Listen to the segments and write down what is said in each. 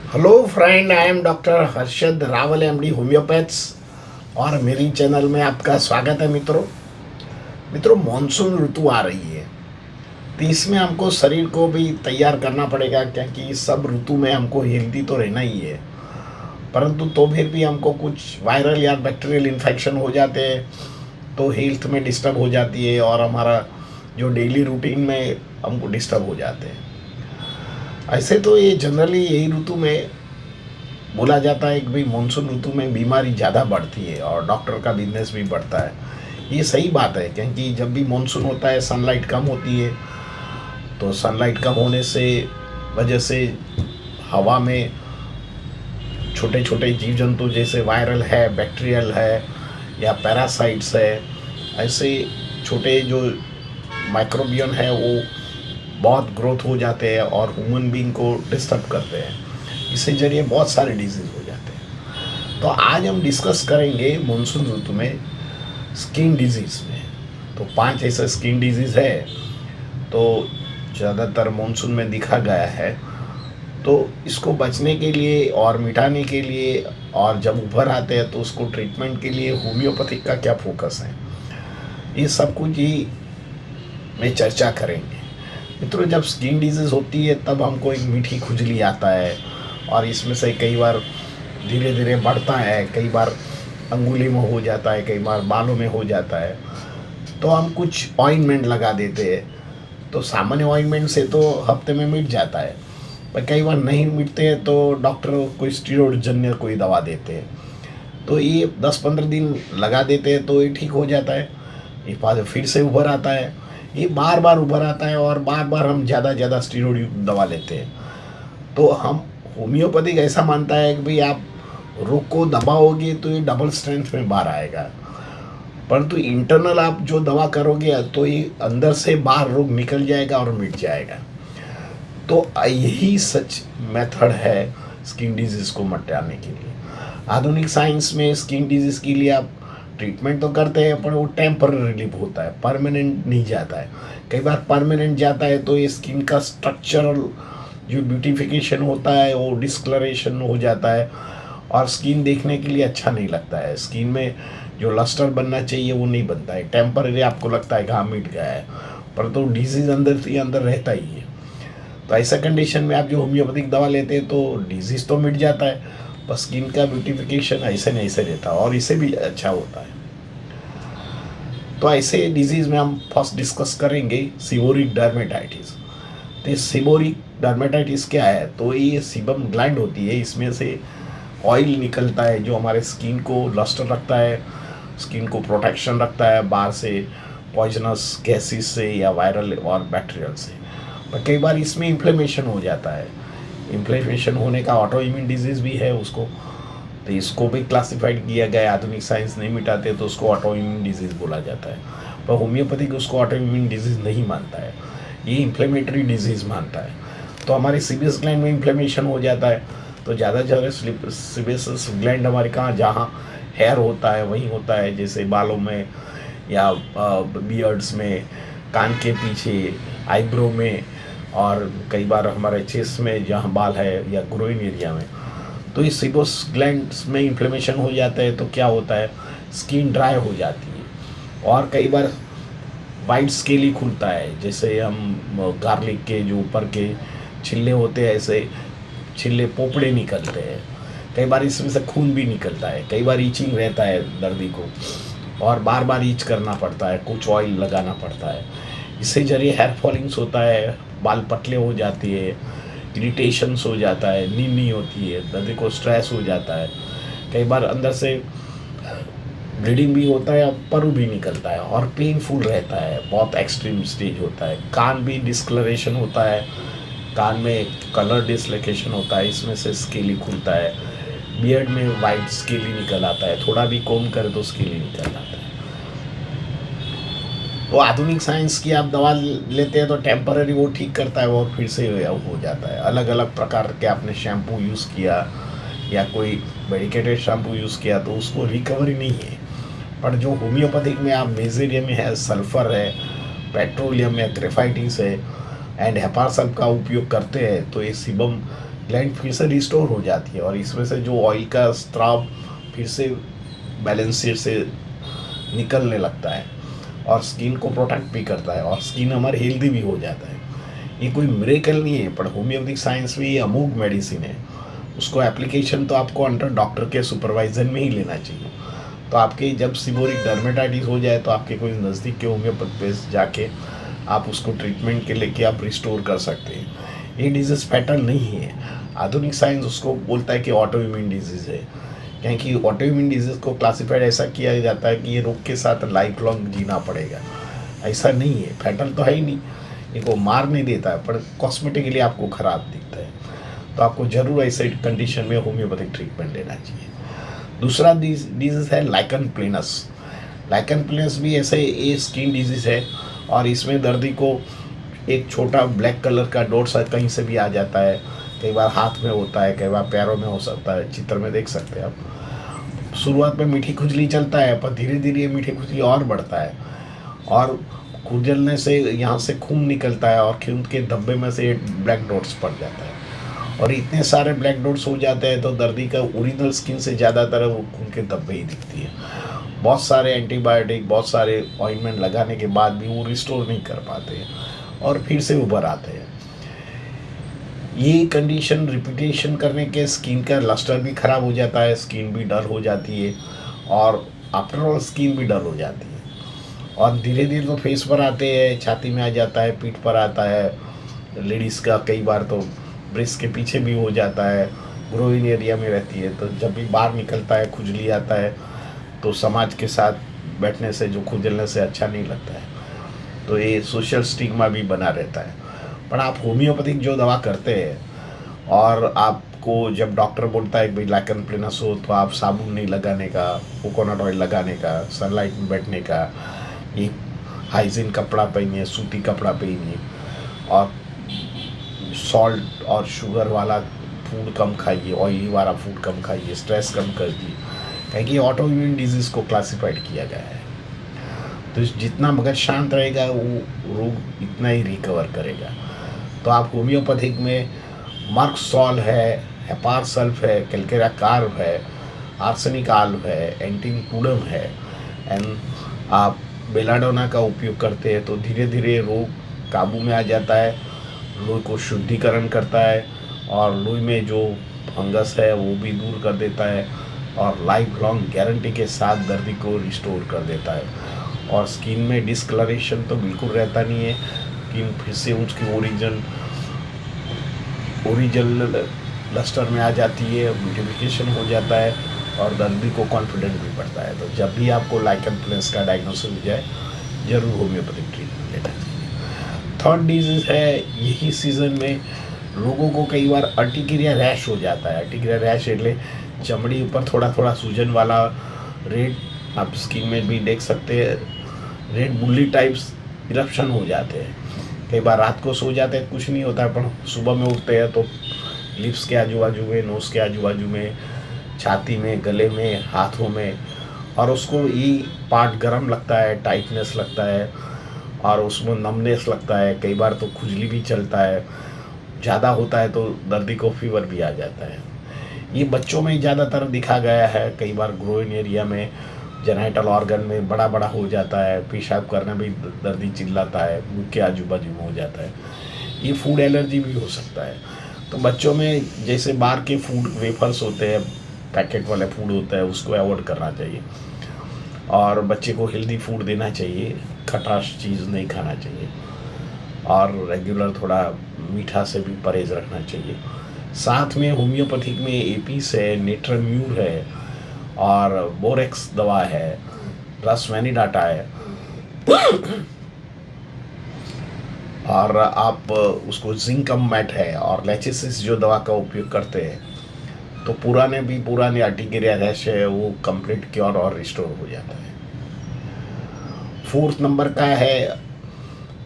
Hello friend, I am doctor Harshad Rawal MD homeopaths और मेरी channel में आपका स्वागत है। मित्रों, मॉनसून ऋतु आ रही है तो इसमें हमको शरीर को भी तैयार करना पड़ेगा, क्योंकि सब ऋतु में हमको हेल्दी तो रहना ही है। परंतु तो फिर भी हमको कुछ वायरल या बैक्टीरियल इन्फेक्शन हो जाते हैं तो हेल्थ में डिस्टर्ब हो जाती है और हमारा जो डेली रूटीन में हमको डिस्टर्ब हो जाते हैं। ऐसे तो ये जनरली यही ऋतु में बोला जाता है कि भाई मानसून ऋतु में बीमारी ज़्यादा बढ़ती है और डॉक्टर का बिजनेस भी बढ़ता है। ये सही बात है, क्योंकि जब भी मानसून होता है सनलाइट कम होती है, तो सनलाइट कम होने से वजह से हवा में छोटे छोटे जीव जंतु जैसे वायरल है, बैक्टीरियल है या पैरासाइट्स है, ऐसे छोटे जो माइक्रोबियन है वो बहुत ग्रोथ हो जाते हैं और ह्यूमन बीइंग को डिस्टर्ब करते हैं। इससे जरिए बहुत सारे डिजीज़ हो जाते हैं। तो आज हम डिस्कस करेंगे मानसून ऋतु में स्किन डिजीज़ में। तो 5 ऐसे स्किन डिजीज़ है तो ज़्यादातर मानसून में दिखा गया है। तो इसको बचने के लिए और मिटाने के लिए और जब उभर आते हैं तो उसको ट्रीटमेंट के लिए होम्योपैथिक का क्या फोकस है, ये सब कुछ ही में चर्चा करेंगे। मित्रों, जब स्किन डिजीज़ होती है तब हमको एक मीठी खुजली आता है और इसमें से कई बार धीरे धीरे बढ़ता है, कई बार अंगुली में हो जाता है, कई बार बालों में हो जाता है। तो हम कुछ ऑइंटमेंट लगा देते हैं। तो सामान्य ऑइंटमेंट से तो हफ्ते में मिट जाता है, पर कई बार नहीं मिटते हैं तो डॉक्टर कोई स्टीरॉयड जन्य कोई दवा देते हैं। तो ये 10-15 दिन लगा देते हैं तो ये ठीक हो जाता है। ये बाद फिर से उभर आता है, ये बार बार उभर आता है और बार बार हम ज़्यादा स्टीरॉयड दवा लेते हैं। तो हम होम्योपैथिक ऐसा मानता है कि भाई आप रोग को दबाओगे तो ये डबल स्ट्रेंथ में बाहर आएगा, परंतु इंटरनल आप जो दवा करोगे तो ये अंदर से बाहर रोग निकल जाएगा और मिट जाएगा। तो यही सच मेथड है स्किन डिजीज़ को मिटाने के लिए। आधुनिक साइंस में स्किन डिजीज़ के लिए आप ट्रीटमेंट तो करते हैं पर वो टेम्पररी रिलीफ होता है, परमानेंट नहीं जाता है। कई बार परमानेंट जाता है तो ये स्किन का स्ट्रक्चरल जो ब्यूटिफिकेशन होता है वो डिस्कलरेशन हो जाता है और स्किन देखने के लिए अच्छा नहीं लगता है। स्किन में जो लस्टर बनना चाहिए वो नहीं बनता है। टेम्पररी आपको लगता है कि हाँ मिट गया है, पर तो डिजीज़ अंदर से अंदर रहता ही है। तो ऐसा कंडीशन में आप जो होम्योपैथिक दवा लेते हैं तो डिजीज़ तो मिट जाता है, पर स्किन का ब्यूटिफिकेशन ऐसे नहीं ऐसे रहता और इसे भी अच्छा होता है। तो ऐसे डिजीज़ में हम फर्स्ट डिस्कस करेंगे सीबोरिक डर्मेटाइटिस। तो सीबोरिक डर्मेटाइटिस क्या है? तो ये सीबम ग्लैंड होती है, इसमें से ऑयल निकलता है जो हमारे स्किन को लस्टर रखता है, स्किन को प्रोटेक्शन रखता है बाहर से पॉइजनस गैसेस से या वायरल और बैक्टीरियल से। पर कई बार इसमें इन्फ्लेमेशन हो जाता है। इन्फ्लेमेशन होने का ऑटो इम्यून डिजीज़ भी है उसको, तो इसको भी क्लासिफाइड किया गया है। आधुनिक साइंस नहीं मिटाते तो उसको ऑटो इम्यून डिजीज़ बोला जाता है, पर होम्योपैथिक उसको ऑटो इम्यून डिजीज़ नहीं मानता है, ये इन्फ्लेमेटरी डिजीज़ मानता है। तो हमारे सीबेस ग्लैंड में इन्फ्लेमेशन हो जाता है तो ज़्यादा सीबेसिस ग्लैंड हमारे कहाँ जहाँ हेयर होता है वहीं होता है, जैसे बालों में या बियर्ड्स में, कान के पीछे, आईब्रो में और कई बार हमारे चेस्ट में जहाँ बाल है या ग्रोइन एरिया में। तो इस सीबोस ग्लैंड्स में इन्फ्लेमेशन हो जाता है तो क्या होता है, स्किन ड्राई हो जाती है और कई बार वाइट स्केली खुलता है। जैसे हम गार्लिक के जो ऊपर के छिल्ले होते हैं ऐसे छिल्ले पोपड़े निकलते हैं। कई बार इसमें से खून भी निकलता है, कई बार ईचिंग रहता है दर्दी को और बार बार ईच करना पड़ता है, कुछ ऑयल लगाना पड़ता है। इससे जरिए हेयर फॉलिंग्स होता है, बाल पतले हो जाती है, इरिटेशंस हो जाता है, नींद नहीं होती है, दर्द को स्ट्रेस हो जाता है। कई बार अंदर से ब्लीडिंग भी होता है और परु भी निकलता है और पेनफुल रहता है, बहुत एक्सट्रीम स्टेज होता है। कान भी डिस्कलरेशन होता है, कान में कलर डिसलोकेशन होता है, इसमें से स्केली खुलता है। बियर्ड में वाइट स्केली निकल आता है, थोड़ा भी कोम करे तो स्केली निकल आता है। तो आधुनिक साइंस की आप दवा लेते हैं तो टेम्पररी वो ठीक करता है और फिर से हो जाता है। अलग अलग प्रकार के आपने शैम्पू यूज़ किया या कोई मेडिकेटेड शैम्पू यूज़ किया तो उसको रिकवरी नहीं है। पर जो होम्योपैथिक में आप मेजेरियम है, सल्फर है, पेट्रोलियम है, ग्रेफाइटिस है एंड हेपार सल्फ का उपयोग करते हैं तो ये सीबम ग्लैंड फिर से रिस्टोर हो जाती है और इसमें से जो ऑयल का स्त्राव फिर से बैलेंस से निकलने लगता है और स्किन को प्रोटेक्ट भी करता है और स्किन हमारी हेल्दी भी हो जाता है। ये कोई मिरेकल नहीं है, पर होम्योपैथिक साइंस भी अमूक मेडिसिन है। उसको एप्लीकेशन तो आपको अंडर डॉक्टर के सुपरवाइजन में ही लेना चाहिए। तो आपके जब सीबोरिक डर्मेटाइटिस हो जाए तो आपके कोई नज़दीक के होम्योपैथ पे जाके आप उसको ट्रीटमेंट के लेके आप रिस्टोर कर सकते हैं। ये डिजीज़ पैटर्न नहीं है। आधुनिक साइंस उसको बोलता है कि ऑटो इम्यून डिजीज़ है, क्योंकि ऑटो इम्यून डिजीज़ को क्लासीफाइड ऐसा किया जाता है कि ये रोग के साथ लाइफ लॉन्ग जीना पड़ेगा। ऐसा नहीं है, फैटल तो है ही नहीं, ये को मार नहीं देता है, पर कॉस्मेटिकली आपको ख़राब दिखता है। तो आपको ज़रूर ऐसे कंडीशन में होम्योपैथिक ट्रीटमेंट लेना चाहिए। दूसरा डिजीज़ है लाइकन प्लेनस। लाइकन प्लेनस भी ऐसे ये स्किन डिजीज़ है और इसमें दर्दी को एक छोटा ब्लैक कलर का डॉट सा कहीं से भी आ जाता है। कई बार हाथ में होता है, कई बार पैरों में हो सकता है, चित्र में देख सकते हैं आप। शुरुआत में मीठी खुजली चलता है, पर धीरे धीरे ये मीठी खुजली और बढ़ता है और खुजलने से यहाँ से खून निकलता है और खून के धब्बे में से ब्लैक डॉट्स पड़ जाता है और इतने सारे ब्लैक डॉट्स हो जाते हैं तो दर्दी का ओरिजिनल स्किन से ज़्यादातर वो खून के धब्बे ही दिखती है। बहुत सारे एंटीबायोटिक, बहुत सारे ऑइंटमेंट लगाने के बाद भी वो रिस्टोर नहीं कर पाते और फिर से उभर आते हैं। ये कंडीशन रिपीटेशन करने के स्किन का लस्टर भी ख़राब हो जाता है, स्किन भी डल हो जाती है और आफ्टर ऑल स्किन भी डल हो जाती है और धीरे धीरे तो फेस पर आते हैं, छाती में आ जाता है, पीठ पर आता है, लेडीज़ का कई बार तो ब्रेस्ट के पीछे भी हो जाता है, ग्रोइन एरिया में रहती है। तो जब भी बाहर निकलता है, खुजली आता है, तो समाज के साथ बैठने से, जो खुजलने से अच्छा नहीं लगता है, तो ये सोशल स्टिग्मा भी बना रहता है। पर आप होम्योपैथिक जो दवा करते हैं और आपको जब डॉक्टर बोलता है कि भाई लाइकन प्लेनस हो तो आप साबुन नहीं लगाने का, कोकोनट ऑयल लगाने का, सनलाइट में बैठने का, ये हाइजीन कपड़ा पहनिए, सूती कपड़ा पहनिए और सॉल्ट और शुगर वाला फूड कम खाइए, ऑयली वाला फूड कम खाइए, स्ट्रेस कम कर दिए, क्योंकि ऑटो इम्यून डिजीज़ को क्लासीफाइड किया गया है। तो जितना मगज शांत रहेगा वो रोग इतना ही रिकवर करेगा। तो आप होम्योपैथिक में मर्कसॉल है, हेपार सल्फ है, कैल्केरा कार्ब है, आर्सेनिक आल्व है, एंटीपुडम है एंड आप बेलाडोना का उपयोग करते हैं तो धीरे धीरे रोग काबू में आ जाता है, लोई को शुद्धिकरण करता है और लोई में जो फंगस है वो भी दूर कर देता है और लाइफ लॉन्ग गारंटी के साथ दर्दी को रिस्टोर कर देता है। और स्किन में डिस्कलरेशन तो बिल्कुल रहता नहीं है, स्किन फिर से उसकी ओरिजिनल लस्टर में आ जाती है, ब्यूटिफिकेशन हो जाता है और दर्दी को कॉन्फिडेंस भी बढ़ता है। तो जब भी आपको लाइकन प्लेनस का डायग्नोसिस हो जाए, जरूर होम्योपैथिक ट्रीटमेंट लेना चाहिए। थर्ड डिजीज़ है, यही सीज़न में लोगों को कई बार अर्टिकेरिया रैश हो जाता है। अर्टिकेरिया रैश એટલે चमड़ी ऊपर थोड़ा थोड़ा सूजन वाला रेड, आप स्किन में भी देख सकते हैं, रेड बुल्ली टाइप्स इरप्शन हो जाते हैं। कई बार रात को सो जाते हैं कुछ नहीं होता है, पर सुबह में उठते हैं तो लिप्स के आजू बाजू में, नोज़ के आजू बाजू में, छाती में, गले में, हाथों में, और उसको ये पार्ट गर्म लगता है, टाइटनेस लगता है और उसमें नमनेस लगता है। कई बार तो खुजली भी चलता है, ज़्यादा होता है तो दर्दी को फीवर भी आ जाता है। ये बच्चों में ज़्यादातर दिखा गया है। कई बार ग्रोइन एरिया में, जेनाइटल ऑर्गन में बड़ा बड़ा हो जाता है, पेशाब करना भी दर्दी चिल्लाता है, मुँह के आजू बाजू में हो जाता है। ये फूड एलर्जी भी हो सकता है। तो बच्चों में जैसे बाहर के फूड वेफर्स होते हैं, पैकेट वाले फूड होता है, उसको अवॉइड करना चाहिए और बच्चे को हेल्दी फूड देना चाहिए, खटाश चीज़ नहीं खाना चाहिए और रेगुलर थोड़ा मीठा से भी परहेज रखना चाहिए। साथ में होम्योपैथिक में एपीस है, नेट्रम्यूर है और बोरेक्स दवा है, प्लस वैनिडाटा है और आप उसको जिंकम मैट है और लेचिसिस जो दवा का उपयोग करते हैं तो पुराने अर्टिकेरिया रैश है वो कंप्लीट क्योर और रिस्टोर हो जाता है। फोर्थ नंबर का है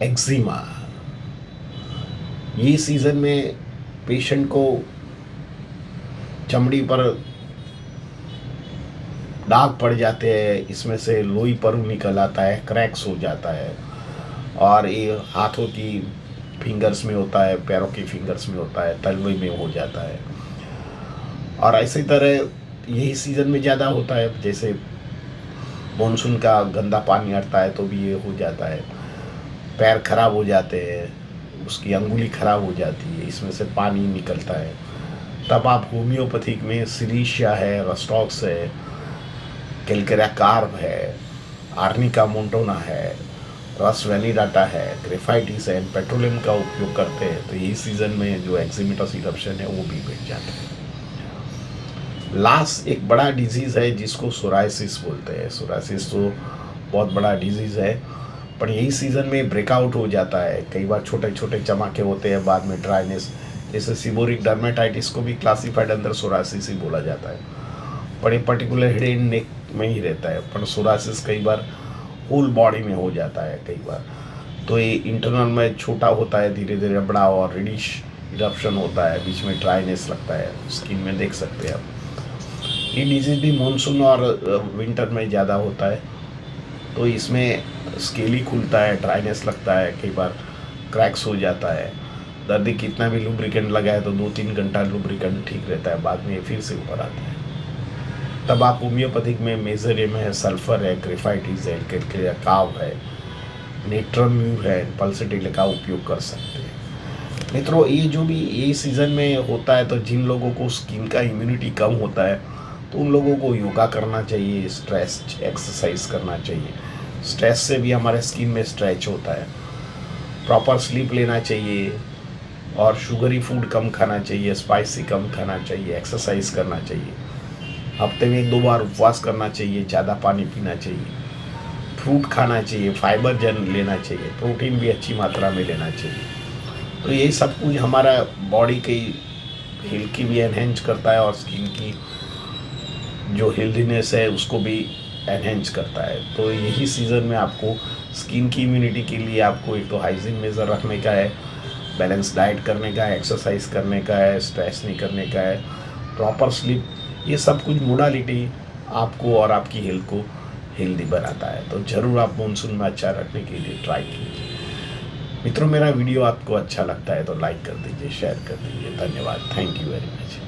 एक्जिमा। ये सीज़न में पेशेंट को चमड़ी पर दाग पड़ जाते हैं, इसमें से लोई परु निकल आता है, क्रैक्स हो जाता है और ये हाथों की फिंगर्स में होता है, पैरों की फिंगर्स में होता है, तलवे में हो जाता है। और ऐसी तरह यही सीज़न में ज़्यादा होता है, जैसे मानसून का गंदा पानी आता है तो भी ये हो जाता है। पैर खराब हो जाते हैं, उसकी अंगुली खराब हो जाती है, इसमें से पानी निकलता है। तब आप होम्योपैथिक में सिलीशिया है, रस्टॉक्स है, कैलकेरिया कार्ब है, आर्निका मोंटोना है, रस वैनिडाटा है, ग्रेफाइटिस है, पेट्रोलियम का उपयोग करते हैं तो यही सीज़न में जो एक्जिमेटस इरप्शन है वो भी बढ़ जाता है। लास्ट एक बड़ा डिजीज़ है जिसको सोराइसिस बोलते हैं। सोराइसिस तो बहुत बड़ा डिजीज़ है, पर यही सीज़न में ब्रेकआउट हो जाता है। कई बार छोटे छोटे चमाके होते हैं, बाद में ड्राइनेस, जैसे सीबोरिक डर्मेटाइटिस को भी क्लासिफाइड अंदर सोराइसिस ही बोला जाता है, पर ये पर्टिकुलर हेड एंड नेक में ही रहता है। पर सोराइसिस कई बार होल बॉडी में हो जाता है कई बार, तो ये इंटरनल में छोटा होता है, धीरे धीरे बड़ा और रेडिश इरप्शन होता है, बीच में ड्राइनेस लगता है, स्किन में देख सकते हैं आप। ये डिजीज़ भी मानसून और विंटर में ज़्यादा होता है, तो इसमें स्केली खुलता है, ड्राइनेस लगता है, कई बार क्रैक्स हो जाता है। दर्द कितना भी लुब्रिकेंट लगाए तो 2-3 घंटा लुब्रिकेंट ठीक रहता है, बाद में ये फिर से ऊपर आता है। तब आप होम्योपैथिक में मेजरियम है, सल्फर है, ग्रेफाइटिस है, कैलकेरिया कार्ब है, नेट्रम्यूर है, पल्सेटिल का उपयोग कर सकते हैं। मित्रों, ये जो भी ये सीज़न में होता है, तो जिन लोगों को स्किन का इम्यूनिटी कम होता है तो उन लोगों को योगा करना चाहिए, स्ट्रेस एक्सरसाइज करना चाहिए। स्ट्रेस से भी हमारे स्किन में स्ट्रेच होता है। प्रॉपर स्लीप लेना चाहिए और शुगरी फूड कम खाना चाहिए, स्पाइसी कम खाना चाहिए, एक्सरसाइज करना चाहिए। हफ्ते में 1-2 बार उपवास करना चाहिए, ज़्यादा पानी पीना चाहिए, फ्रूट खाना चाहिए, फाइबर जन लेना चाहिए, प्रोटीन भी अच्छी मात्रा में लेना चाहिए। तो ये सब कुछ हमारा बॉडी की हेल्थ की भी एनहेंस करता है और स्किन की जो हेल्दीनेस है उसको भी एनहेंस करता है। तो यही सीज़न में आपको स्किन की इम्यूनिटी के लिए आपको एक तो हाइजीन मेजर रखने का है, बैलेंस डाइट करने का है, एक्सरसाइज करने का है, स्ट्रेस नहीं करने का है, प्रॉपर स्लीप, ये सब कुछ मोडालिटी आपको और आपकी हेल्थ को हेल्दी बनाता है। तो ज़रूर आप मानसून में अच्छा रखने के लिए ट्राई कीजिए। मित्रों, मेरा वीडियो आपको अच्छा लगता है तो लाइक कर दीजिए, शेयर कर दीजिए। धन्यवाद। Thank you very much.